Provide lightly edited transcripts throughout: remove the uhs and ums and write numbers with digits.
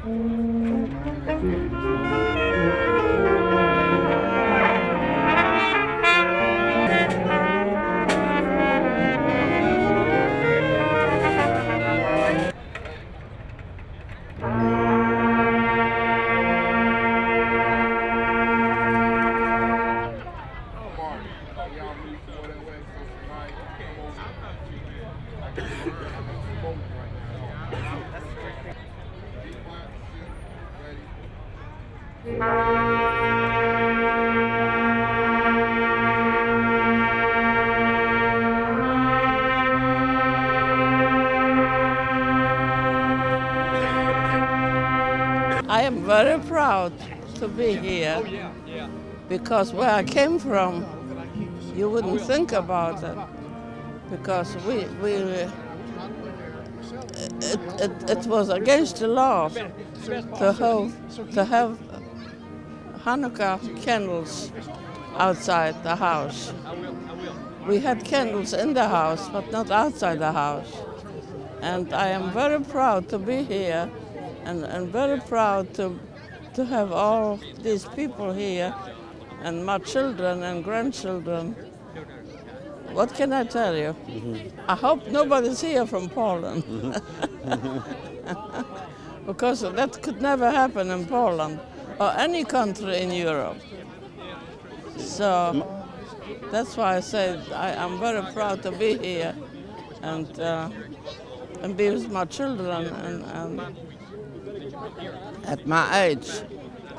I am very proud to be here because where I came from, you wouldn't think about it because it was against the law to have Hanukkah candles outside the house. We had candles in the house, but not outside the house. And I am very proud to be here and very proud to have all these people here and my children and grandchildren. What can I tell you? I hope nobody's here from Poland. Because that could never happen in Poland or any country in Europe. So that's why I said I'm very proud to be here and be with my children and at my age.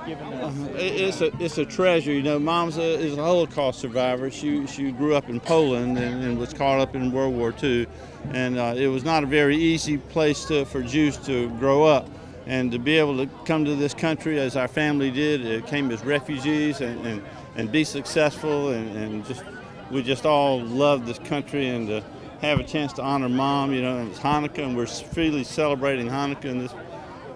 It's a treasure, you know. Mom's is a Holocaust survivor. She grew up in Poland and was caught up in World War II, and it was not a very easy place for Jews to grow up. And to be able to come to this country as our family did, came as refugees and be successful, and we just all love this country, and to have a chance to honor Mom, you know, and it's Hanukkah, and we're freely celebrating Hanukkah in this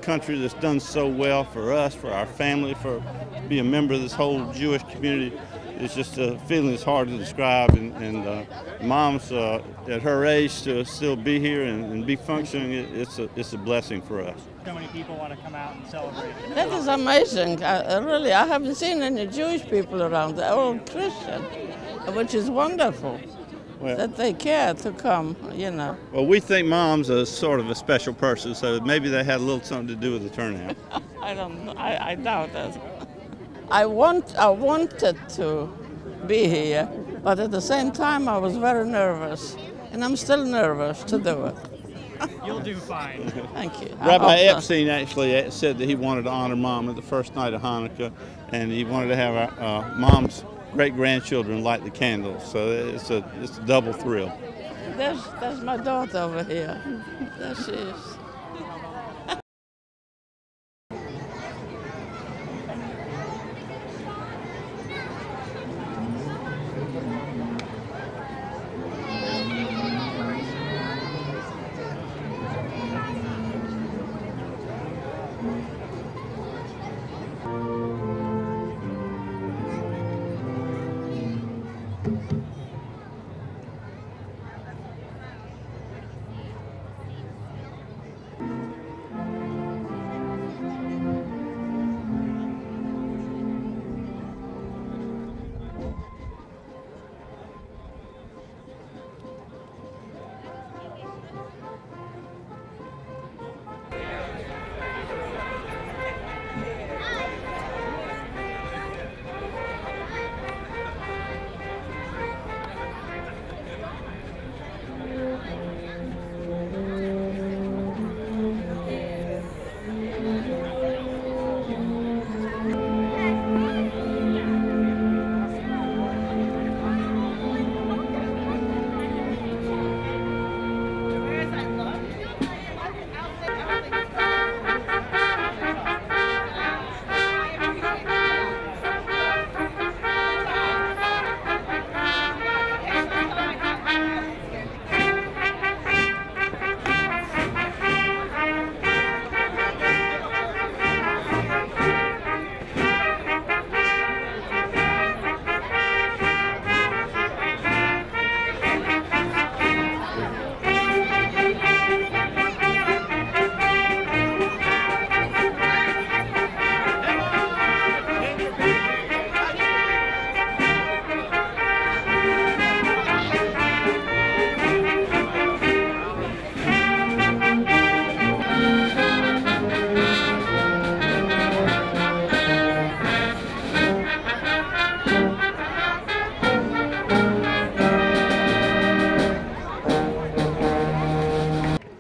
country that's done so well for us, for our family, to be a member of this whole Jewish community. It's just a feeling that's hard to describe, and Mom's at her age to still be here and be functioning, it's a blessing for us. So many people want to come out and celebrate. That is amazing. I haven't seen any Jewish people around. They're all Christian, which is wonderful. Well, that they care to come, you know. Well, we think Mom's a sort of a special person, so maybe that had a little something to do with the turnout. I don't know. I doubt it. I wanted to be here, but at the same time I was very nervous, and I'm still nervous to do it. You'll do fine. Thank you. Rabbi Epstein actually said that he wanted to honor Mom at the first night of Hanukkah, and he wanted to have Mom's great-grandchildren light the candles, so it's a double thrill. There's my daughter over here. There she is.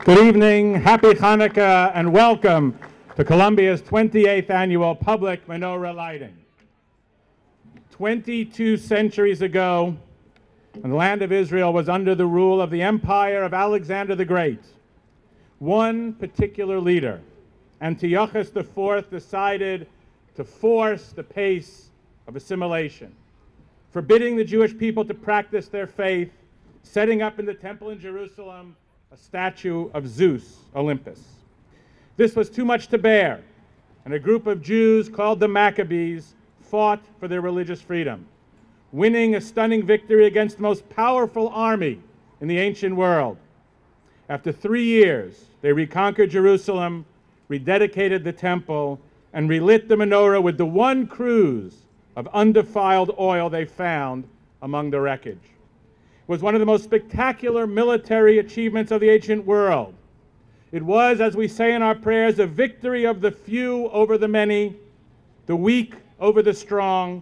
Good evening, happy Hanukkah, and welcome to Columbia's 28th annual public menorah lighting. 22 centuries ago, when the land of Israel was under the rule of the empire of Alexander the Great, one particular leader, Antiochus IV, decided to force the pace of assimilation, forbidding the Jewish people to practice their faith, setting up in the temple in Jerusalem a statue of Zeus, Olympus. This was too much to bear, and a group of Jews called the Maccabees fought for their religious freedom, winning a stunning victory against the most powerful army in the ancient world. After 3 years, they reconquered Jerusalem, rededicated the temple, and relit the menorah with the one cruse of undefiled oil they found among the wreckage. It was one of the most spectacular military achievements of the ancient world. It was, as we say in our prayers, a victory of the few over the many, the weak over the strong.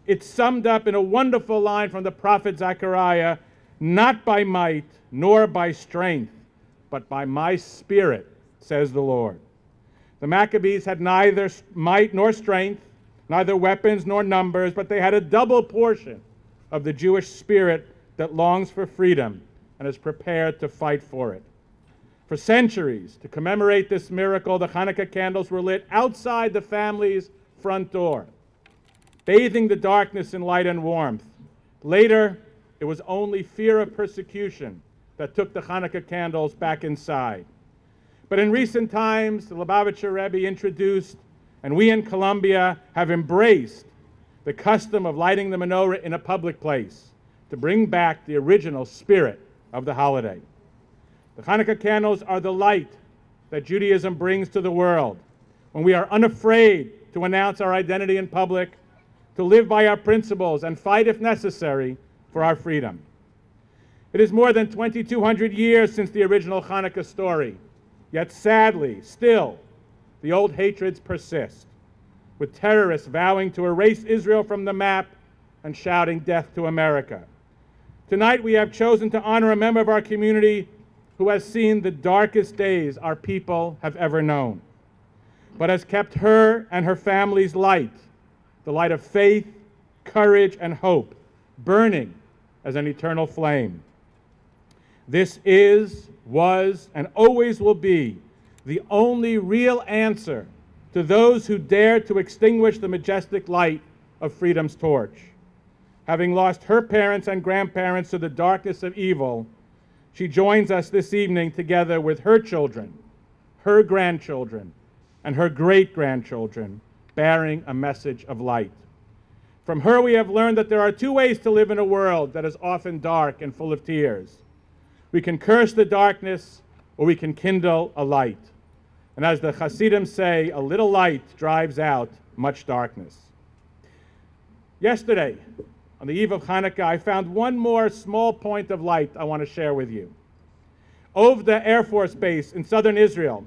It's summed up in a wonderful line from the prophet Zechariah, "Not by might nor by strength, but by my spirit, says the Lord." The Maccabees had neither might nor strength, neither weapons nor numbers, but they had a double portion of the Jewish spirit that longs for freedom and is prepared to fight for it. For centuries, to commemorate this miracle, the Hanukkah candles were lit outside the family's front door, bathing the darkness in light and warmth. Later, it was only fear of persecution that took the Hanukkah candles back inside. But in recent times, the Lubavitcher Rabbi introduced, and we in Columbia have embraced, the custom of lighting the menorah in a public place to bring back the original spirit of the holiday. The Hanukkah candles are the light that Judaism brings to the world when we are unafraid to announce our identity in public, to live by our principles, and fight, if necessary, for our freedom. It is more than 2,200 years since the original Hanukkah story, yet sadly, still, the old hatreds persist, with terrorists vowing to erase Israel from the map and shouting death to America. Tonight we have chosen to honor a member of our community who has seen the darkest days our people have ever known, but has kept her and her family's light, the light of faith, courage, and hope, burning as an eternal flame. This is, was, and always will be the only real answer to those who dare to extinguish the majestic light of freedom's torch. Having lost her parents and grandparents to the darkness of evil, she joins us this evening together with her children, her grandchildren, and her great-grandchildren, bearing a message of light. From her we have learned that there are two ways to live in a world that is often dark and full of tears. We can curse the darkness, or we can kindle a light. And as the Hasidim say, a little light drives out much darkness. Yesterday, on the eve of Hanukkah, I found one more small point of light I want to share with you. Ovda Air Force Base in southern Israel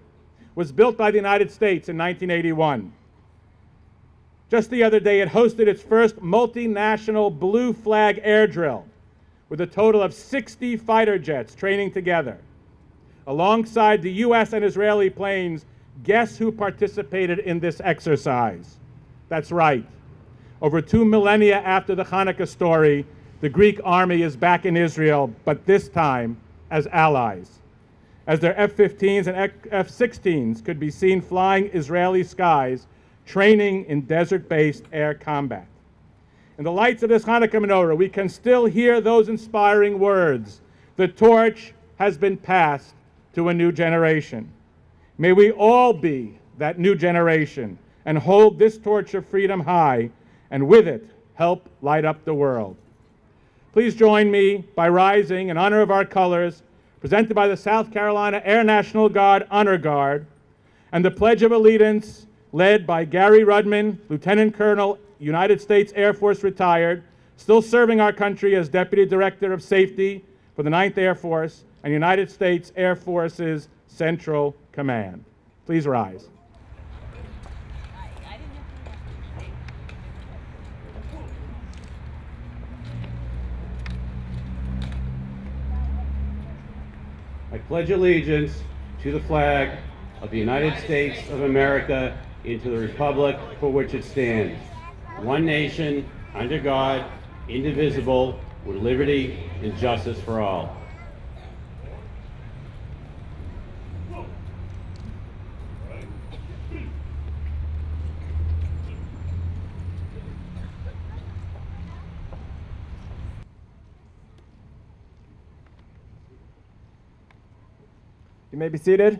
was built by the United States in 1981. Just the other day, it hosted its first multinational blue flag air drill with a total of 60 fighter jets training together. Alongside the US and Israeli planes, guess who participated in this exercise? That's right. Over 2 millennia after the Hanukkah story, the Greek army is back in Israel, but this time as allies, as their F-15s and F-16s could be seen flying Israeli skies, training in desert-based air combat. In the lights of this Hanukkah menorah, we can still hear those inspiring words, "The torch has been passed to a new generation." May we all be that new generation and hold this torch of freedom high, and with it, help light up the world. Please join me by rising in honor of our colors, presented by the South Carolina Air National Guard Honor Guard, and the Pledge of Allegiance led by Gary Rudman, Lieutenant Colonel, United States Air Force retired, still serving our country as Deputy Director of Safety for the 9th Air Force and United States Air Force's Central Command. Please rise. I pledge allegiance to the flag of the United States of America and to the republic for which it stands, one nation, under God, indivisible, with liberty and justice for all. You may be seated.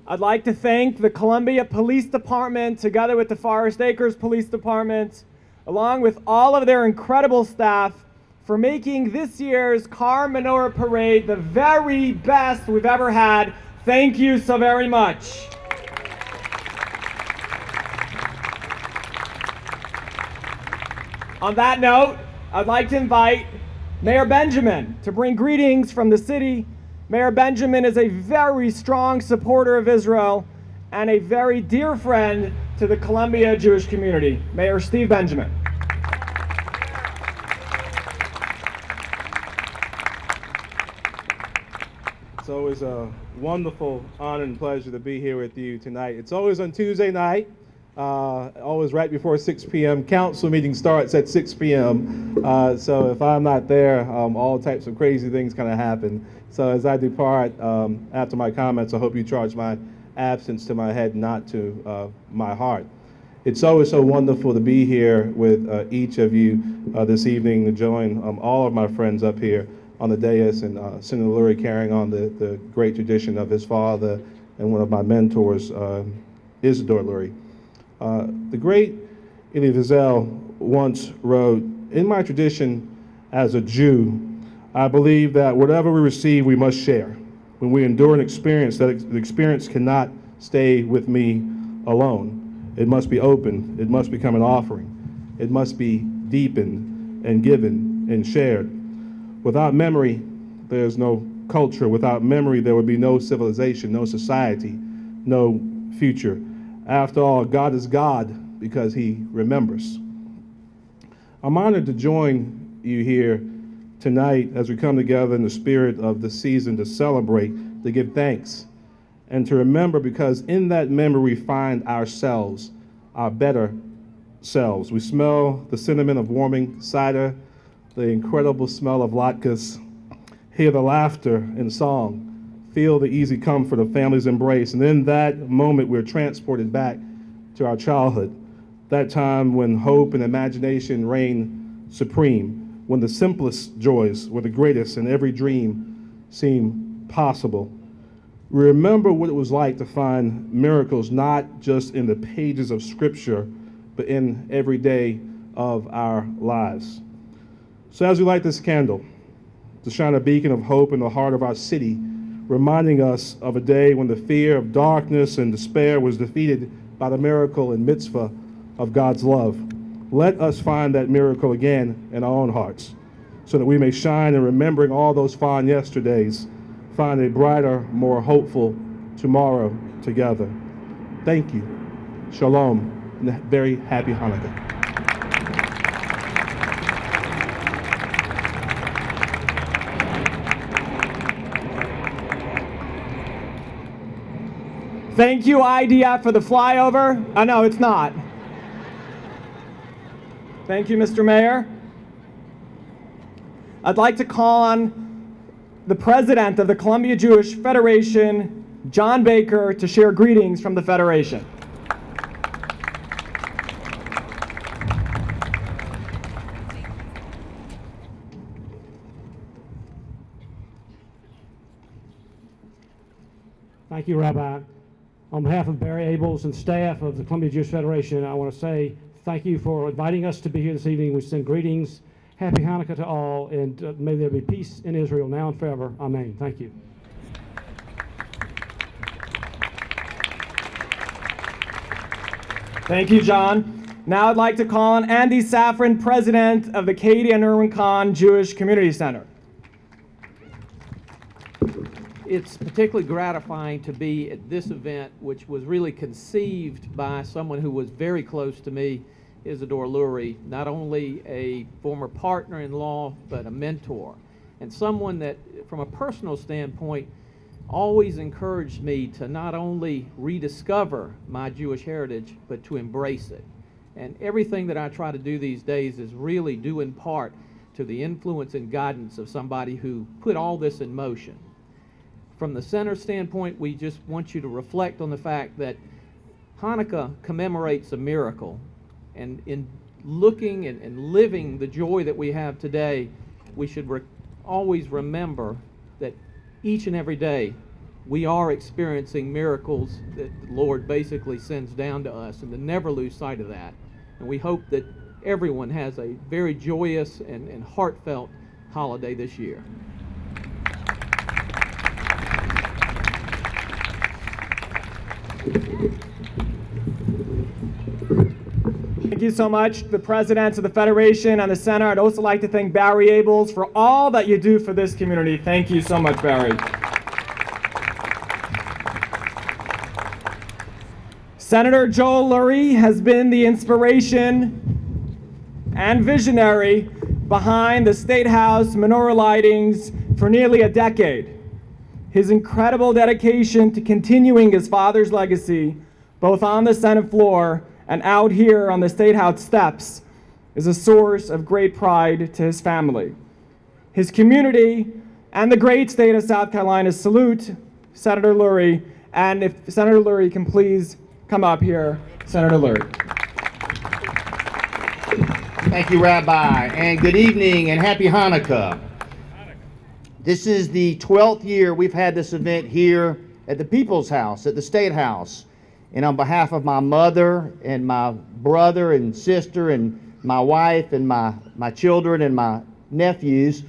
I'd like to thank the Columbia Police Department, together with the Forest Acres Police Department, along with all of their incredible staff, for making this year's Car Menorah Parade the very best we've ever had. Thank you so very much. On that note, I'd like to invite Mayor Benjamin to bring greetings from the city. Mayor Benjamin is a very strong supporter of Israel and a very dear friend to the Columbia Jewish community. Mayor Steve Benjamin. It's always a wonderful honor and pleasure to be here with you tonight. It's always on Tuesday night, always right before 6 p.m. Council meeting starts at 6 p.m. So if I'm not there, all types of crazy things kind of happen. So as I depart, after my comments, I hope you charge my absence to my head, not to my heart. It's always so wonderful to be here with each of you this evening, to join all of my friends up here on the dais, and Senator Lourie carrying on the great tradition of his father and one of my mentors, Isidore Lourie. The great Elie Wiesel once wrote, "In my tradition as a Jew, I believe that whatever we receive, we must share. When we endure an experience, that the experience cannot stay with me alone. It must be opened. It must become an offering. It must be deepened and given and shared. Without memory, there's no culture. Without memory, there would be no civilization, no society, no future. After all, God is God because he remembers." I'm honored to join you here tonight as we come together in the spirit of the season to celebrate, to give thanks, and to remember, because in that memory we find ourselves, our better selves. We smell the cinnamon of warming cider, the incredible smell of latkes, hear the laughter and song, feel the easy comfort of family's embrace, and in that moment we're transported back to our childhood, that time when hope and imagination reigned supreme, when the simplest joys were the greatest and every dream seemed possible. We remember what it was like to find miracles not just in the pages of Scripture, but in every day of our lives. So as we light this candle, to shine a beacon of hope in the heart of our city, reminding us of a day when the fear of darkness and despair was defeated by the miracle and mitzvah of God's love. Let us find that miracle again in our own hearts, so that we may shine in remembering all those fond yesterdays, find a brighter, more hopeful tomorrow together. Thank you. Shalom, and a very happy Hanukkah. Thank you, IDF, for the flyover. No, it's not. Thank you, Mr. Mayor. I'd like to call on the president of the Columbia Jewish Federation, John Baker, to share greetings from the Federation. Thank you, Rabbi. On behalf of Barry Abels and staff of the Columbia Jewish Federation, I want to say thank you for inviting us to be here this evening. We send greetings. Happy Hanukkah to all, and may there be peace in Israel now and forever. Amen. Thank you. Thank you, John. Now I'd like to call on Andy Safran, president of the Katie and Irwin Kahn Jewish Community Center. It's particularly gratifying to be at this event, which was really conceived by someone who was very close to me, Isidore Lourie, not only a former partner in law, but a mentor. and someone that, from a personal standpoint, always encouraged me to not only rediscover my Jewish heritage, but to embrace it. And everything that I try to do these days is really due in part to the influence and guidance of somebody who put all this in motion. From the center standpoint, we just want you to reflect on the fact that Hanukkah commemorates a miracle. And in looking and living the joy that we have today, we should always remember that each and every day we are experiencing miracles that the Lord basically sends down to us, and to never lose sight of that. And we hope that everyone has a very joyous and heartfelt holiday this year. Thank you so much, the presidents of the Federation and the Center. I'd also like to thank Barry Abels for all that you do for this community. Thank you so much, Barry. Senator Joel Lourie has been the inspiration and visionary behind the State House menorah lightings for nearly a decade. His incredible dedication to continuing his father's legacy, both on the Senate floor and out here on the State House steps, is a source of great pride to his family. His community and the great state of South Carolina salute Senator Lourie, and if Senator Lourie can please come up here, Senator Lourie. Thank you, Rabbi, and good evening and happy Hanukkah. This is the 12th year we've had this event here at the People's House, at the State House. And on behalf of my mother and my brother and sister and my wife and my children and my nephews,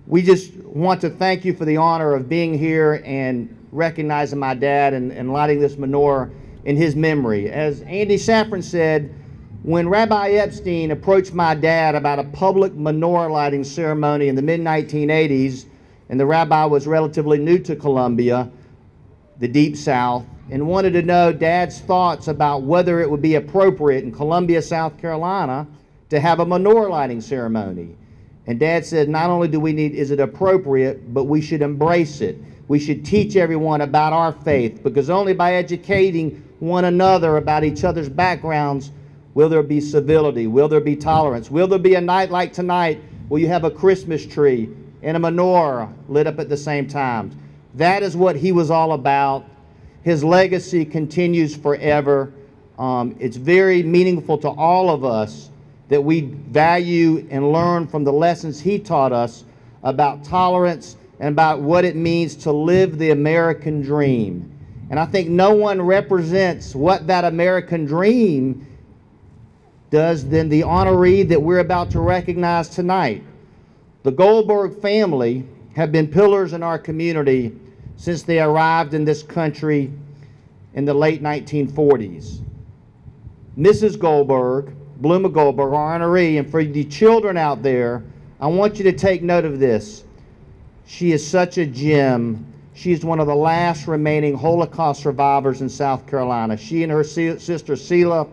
we just want to thank you for the honor of being here and recognizing my dad and lighting this menorah in his memory. As Andy Safran said, when Rabbi Epstein approached my dad about a public menorah lighting ceremony in the mid-1980s, and the rabbi was relatively new to Columbia, the Deep South, and wanted to know Dad's thoughts about whether it would be appropriate in Columbia, South Carolina, to have a menorah lighting ceremony. And Dad said, not only is it appropriate, but we should embrace it. We should teach everyone about our faith, because only by educating one another about each other's backgrounds will there be civility, will there be tolerance, will there be a night like tonight where you have a Christmas tree and a menorah lit up at the same time. That is what he was all about. His legacy continues forever. It's very meaningful to all of us that we value and learn from the lessons he taught us about tolerance and about what it means to live the American dream. And I think no one represents what that American dream does than the honoree that we're about to recognize tonight. The Goldberg family have been pillars in our community since they arrived in this country in the late 1940s. Mrs. Goldberg, Bluma Goldberg, our honoree, and for the children out there, I want you to take note of this. She is such a gem. She is one of the last remaining Holocaust survivors in South Carolina. She and her sister Selah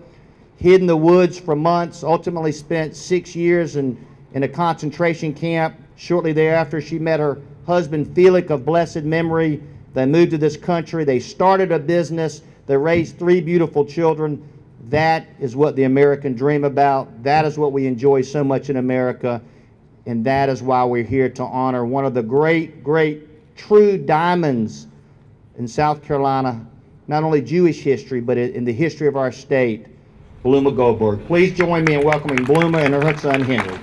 hid in the woods for months, ultimately spent 6 years in a concentration camp. Shortly thereafter, she met her husband Felix of blessed memory. They moved to this country. They started a business. They raised 3 beautiful children. That is what the American dream about. That is what we enjoy so much in America. And that is why we're here to honor one of the great, great, true diamonds in South Carolina, not only Jewish history, but in the history of our state, Bluma Goldberg. Please join me in welcoming Bluma and her son Henry.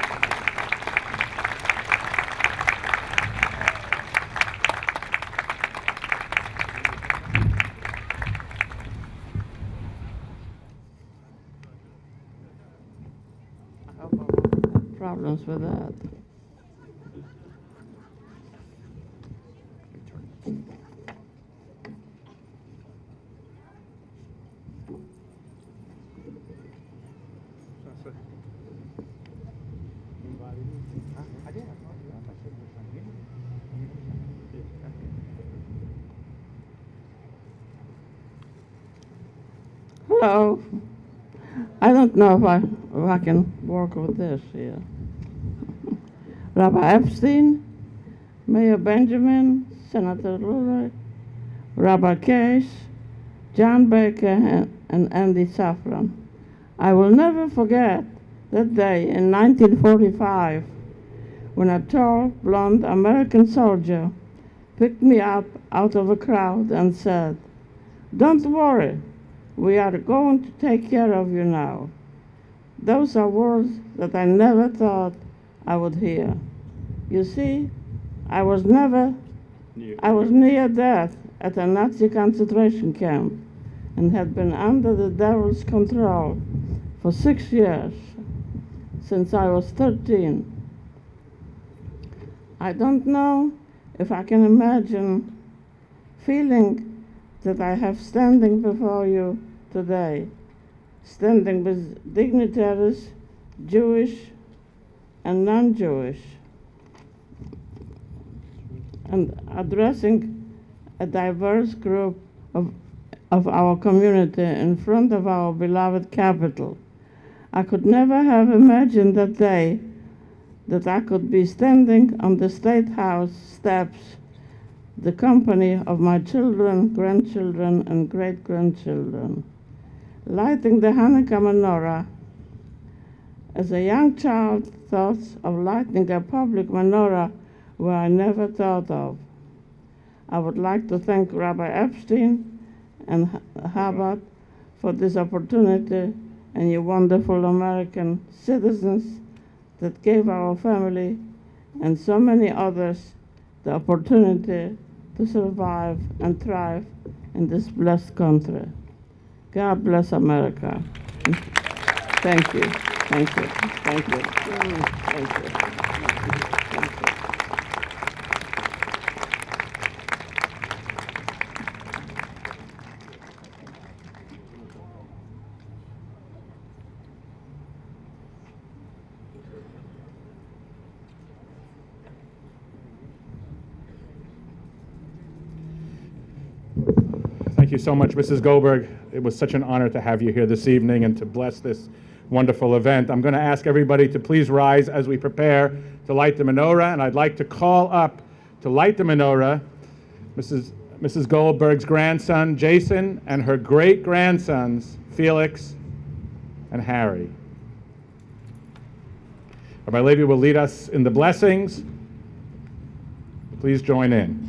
Problems with that. Hello. I don't know if I can work with this here. Rabbi Epstein, Mayor Benjamin, Senator Lourie, Rabbi Hesh, John Baker, and Andy Safran. I will never forget that day in 1945 when a tall, blonde American soldier picked me up out of a crowd and said, "Don't worry, we are going to take care of you now." Those are words that I never thought I would hear. You see, I was near death at a Nazi concentration camp and had been under the devil's control for 6 years, since I was 13. I don't know if I can imagine feeling that I have standing before you today, standing with dignitaries, Jewish and non-Jewish, and addressing a diverse group of our community in front of our beloved capital. I could never have imagined that day that I could be standing on the State House steps, the company of my children, grandchildren, and great-grandchildren, lighting the Hanukkah menorah. As a young child, thoughts of lighting a public menorah were I never thought of. I would like to thank Rabbi Epstein and Chabad for this opportunity, and you wonderful American citizens that gave our family and so many others the opportunity to survive and thrive in this blessed country. God bless America. Thank you. Thank you. Thank you. Thank you. Thank you so much, Mrs. Goldberg. It was such an honor to have you here this evening and to bless this wonderful event. I'm going to ask everybody to please rise as we prepare to light the menorah, and I'd like to call up to light the menorah Mrs. Goldberg's grandson, Jason, and her great-grandsons, Felix and Harry. Rabbi Levi will lead us in the blessings. Please join in.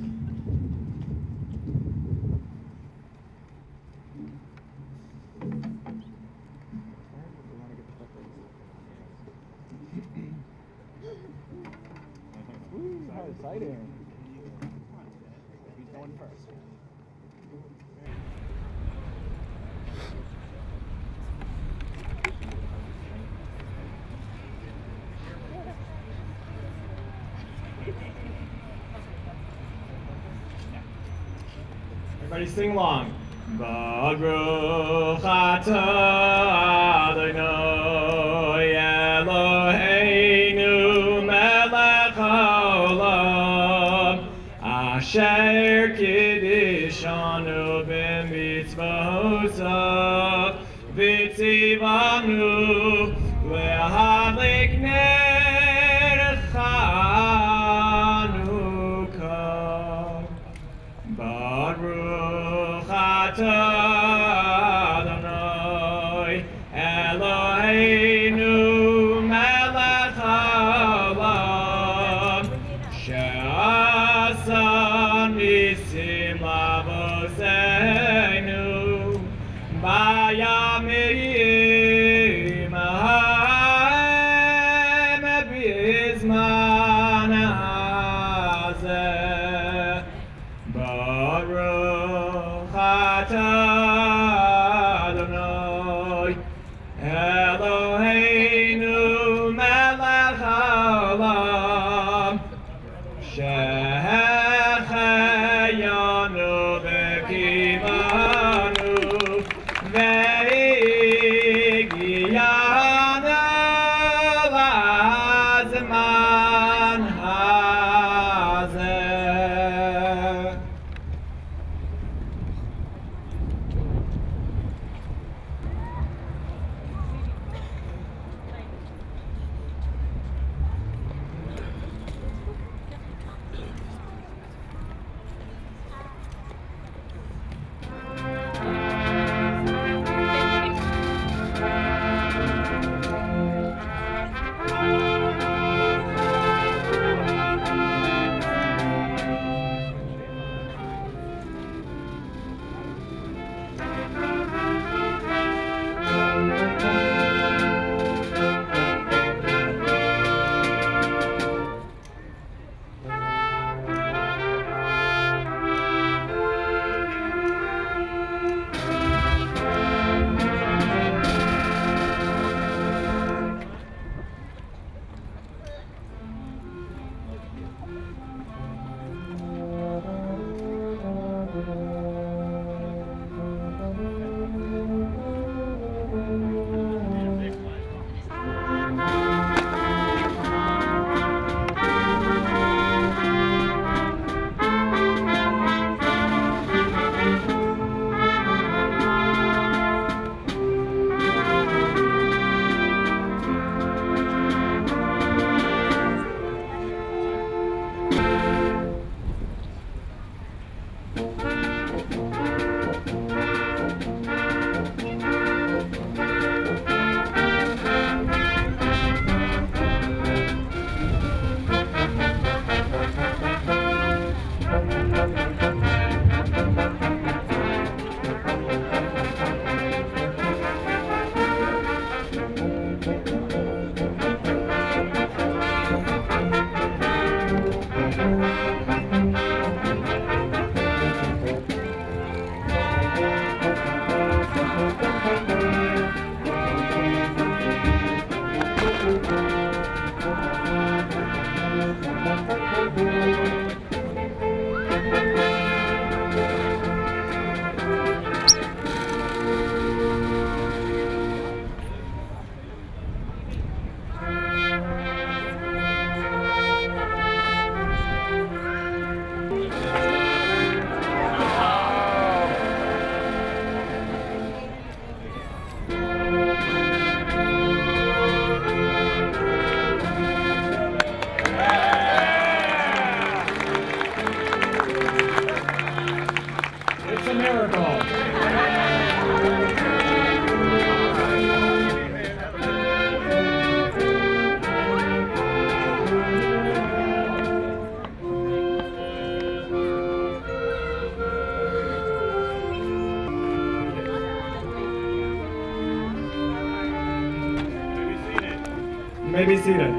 Everybody sing along. Baruch atah Adonai Eloheinu melech haolam asher kiddushanu b'mitzvotav v'tzivanu le'hadlik ner Chanukah. Baruch atah Adonai Eloheinu melech haolam she'asa nisim lavoseinu bayamim ha'em b'zman hazeh. Baruch atah may be seated.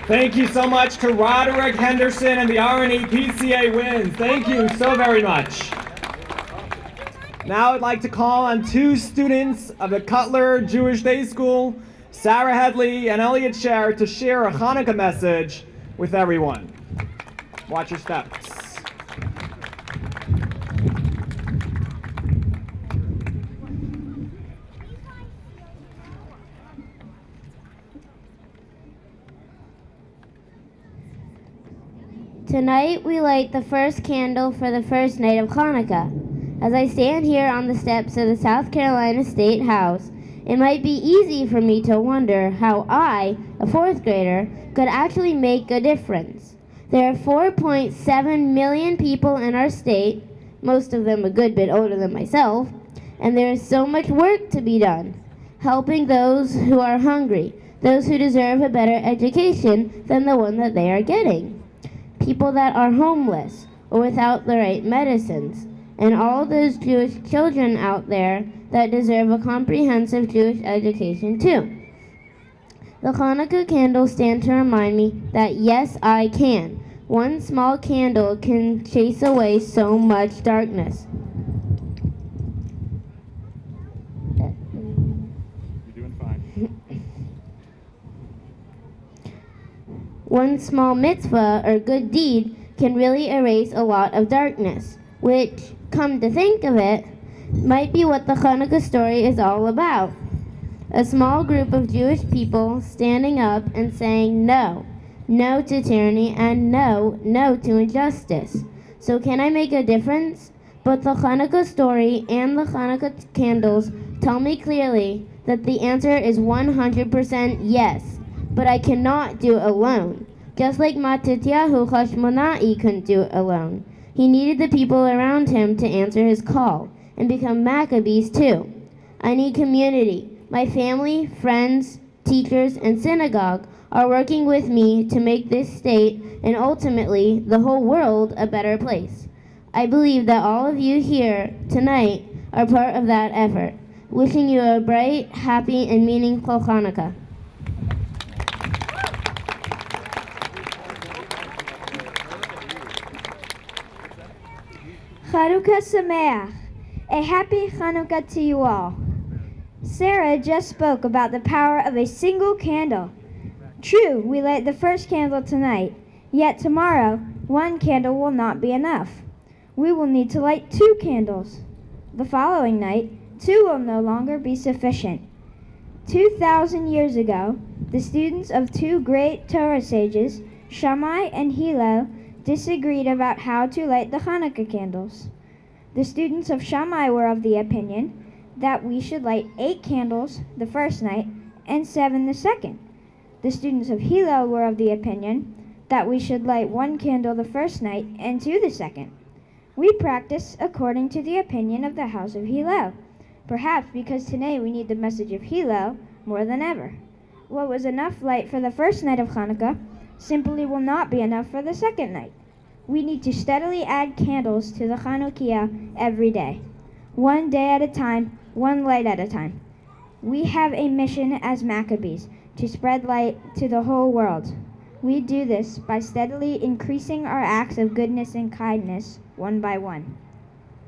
Thank you so much to Roderick Henderson and the R&E PCA Winds. Thank you so very much. Now I'd like to call on two students of the Cutler Jewish Day School, Sarah Headley and Elliot Scher, to share a Hanukkah message with everyone. Watch your steps. Tonight we light the first candle for the first night of Hanukkah. As I stand here on the steps of the South Carolina State House, it might be easy for me to wonder how I, a fourth grader, could actually make a difference. There are 4.7 million people in our state, most of them a good bit older than myself, and there is so much work to be done, helping those who are hungry, those who deserve a better education than the one that they are getting. People that are homeless or without the right medicines, and all those Jewish children out there that deserve a comprehensive Jewish education too. The Hanukkah candles stand to remind me that yes, I can. One small candle can chase away so much darkness. You're doing fine. One small mitzvah or good deed can really erase a lot of darkness, which, come to think of it, might be what the Hanukkah story is all about. A small group of Jewish people standing up and saying no, no to tyranny, and no, no to injustice. So can I make a difference? But the Hanukkah story and the Hanukkah candles tell me clearly that the answer is 100% yes. But I cannot do it alone. Just like Matityahu Hashmona'i couldn't do it alone. He needed the people around him to answer his call and become Maccabees too. I need community. My family, friends, teachers, and synagogue are working with me to make this state and ultimately the whole world a better place. I believe that all of you here tonight are part of that effort. Wishing you a bright, happy, and meaningful Hanukkah. Hanukkah Sameach. A happy Hanukkah to you all. Sarah just spoke about the power of a single candle. True, we light the first candle tonight, yet tomorrow, one candle will not be enough. We will need to light 2 candles. The following night, 2 will no longer be sufficient. 2,000 years ago, the students of 2 great Torah sages, Shammai and Hillel, disagreed about how to light the Hanukkah candles. The students of Shammai were of the opinion that we should light 8 candles the first night and 7 the second. The students of Hillel were of the opinion that we should light one candle the first night and two the second. We practice according to the opinion of the house of Hillel, perhaps because today we need the message of Hillel more than ever. What was enough light for the first night of Hanukkah simply will not be enough for the second night. We need to steadily add candles to the Hanukkah every day, one day at a time, one light at a time. We have a mission as Maccabees to spread light to the whole world. We do this by steadily increasing our acts of goodness and kindness one by one.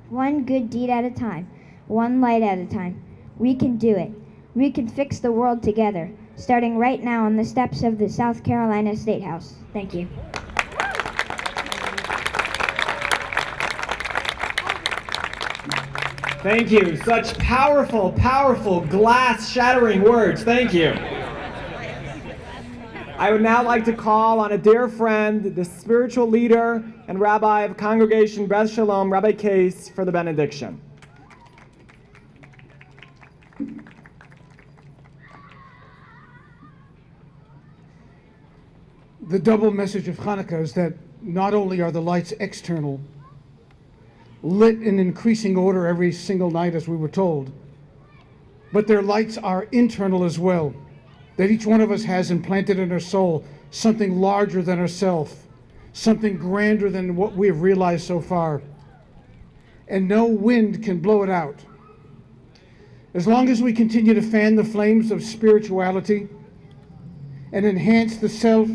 One good deed at a time, one light at a time. We can do it. We can fix the world together, starting right now on the steps of the South Carolina State House. Thank you. Thank you. Such powerful, powerful, glass-shattering words. Thank you. I would now like to call on a dear friend, the spiritual leader and rabbi of Congregation Beth Shalom, Rabbi Case, for the benediction. The double message of Hanukkah is that not only are the lights external, lit in increasing order every single night as we were told, but their lights are internal as well, that each one of us has implanted in our soul something larger than ourselves, something grander than what we have realized so far, and no wind can blow it out. As long as we continue to fan the flames of spirituality and enhance the self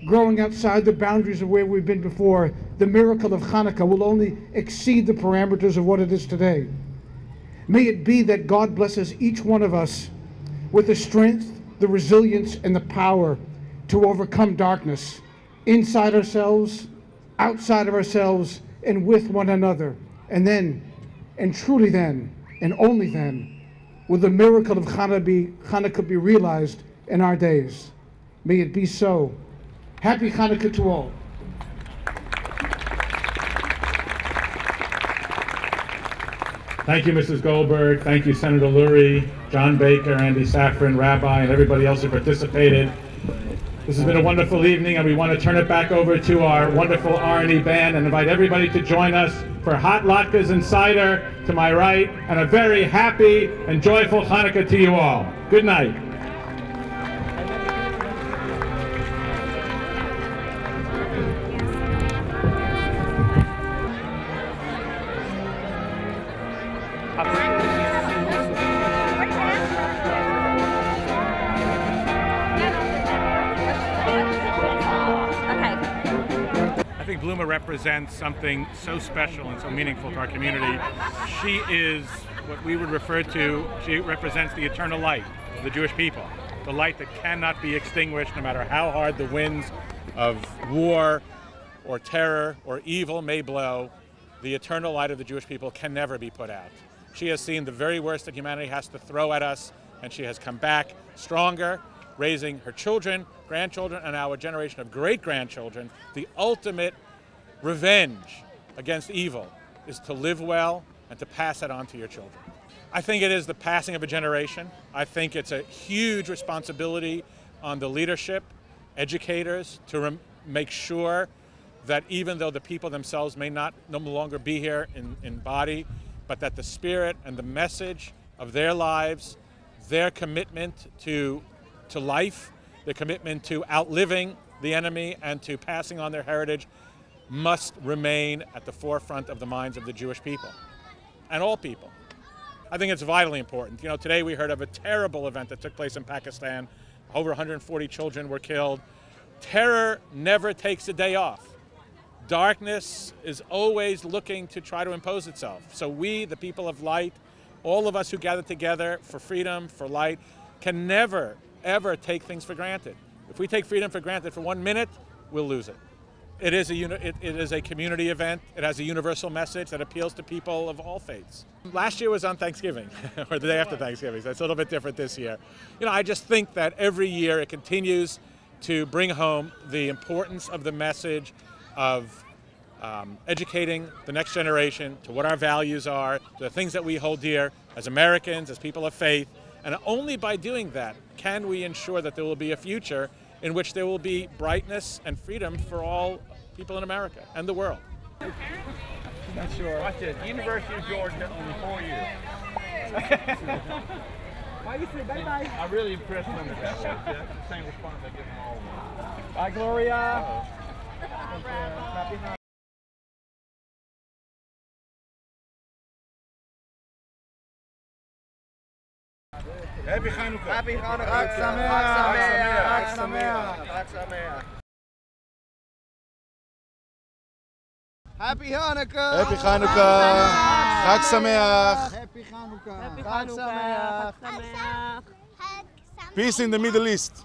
growing outside the boundaries of where we've been before, the miracle of Hanukkah will only exceed the parameters of what it is today. May it be that God blesses each one of us with the strength, the resilience, and the power to overcome darkness inside ourselves, outside of ourselves, and with one another. And then, and truly then, and only then, will the miracle of Hanukkah be realized in our days. May it be so. Happy Hanukkah to all. Thank you, Mrs. Goldberg. Thank you, Senator Lourie, John Baker, Andy Safran, Rabbi, and everybody else who participated. This has been a wonderful evening, and we want to turn it back over to our wonderful R&E band and invite everybody to join us for hot latkes and cider to my right, and a very happy and joyful Hanukkah to you all. Good night. I think Bluma represents something so special and so meaningful to our community. She is what we would refer to, she represents the eternal light of the Jewish people, the light that cannot be extinguished no matter how hard the winds of war or terror or evil may blow. The eternal light of the Jewish people can never be put out. She has seen the very worst that humanity has to throw at us, and she has come back stronger, raising her children, grandchildren, and our generation of great-grandchildren. The ultimate revenge against evil is to live well and to pass that on to your children. I think it is the passing of a generation. I think it's a huge responsibility on the leadership, educators, to make sure that even though the people themselves may no longer be here in body, but that the spirit and the message of their lives, their commitment to life, their commitment to outliving the enemy and to passing on their heritage must remain at the forefront of the minds of the Jewish people and all people. I think it's vitally important. You know, today we heard of a terrible event that took place in Pakistan. Over 140 children were killed. Terror never takes a day off. Darkness is always looking to try to impose itself. So we, the people of light, all of us who gather together for freedom, for light, can never, ever take things for granted. If we take freedom for granted for 1 minute, we'll lose it. It is a community event. It has a universal message that appeals to people of all faiths. Last year was on Thanksgiving, or the day after Thanksgiving, so it's a little bit different this year. You know, I just think that every year it continues to bring home the importance of the message of educating the next generation to what our values are, to the things that we hold dear as Americans, as people of faith. And only by doing that can we ensure that there will be a future in which there will be brightness and freedom for all people in America and the world. Not sure. Watch this. University of Georgia, only 4 years. Why you say bye-bye? I'm really impressed with them that way. That's the same response I give them all. Bye, Gloria. Happy Hanukkah. Happy Hanukkah. Chag Sameach. Chag Sameach. Chag Sameach. Happy Hanukkah. Happy Hanukkah. Chag Sameach. Happy Hanukkah. Happy Hanukkah. Peace in the Middle East.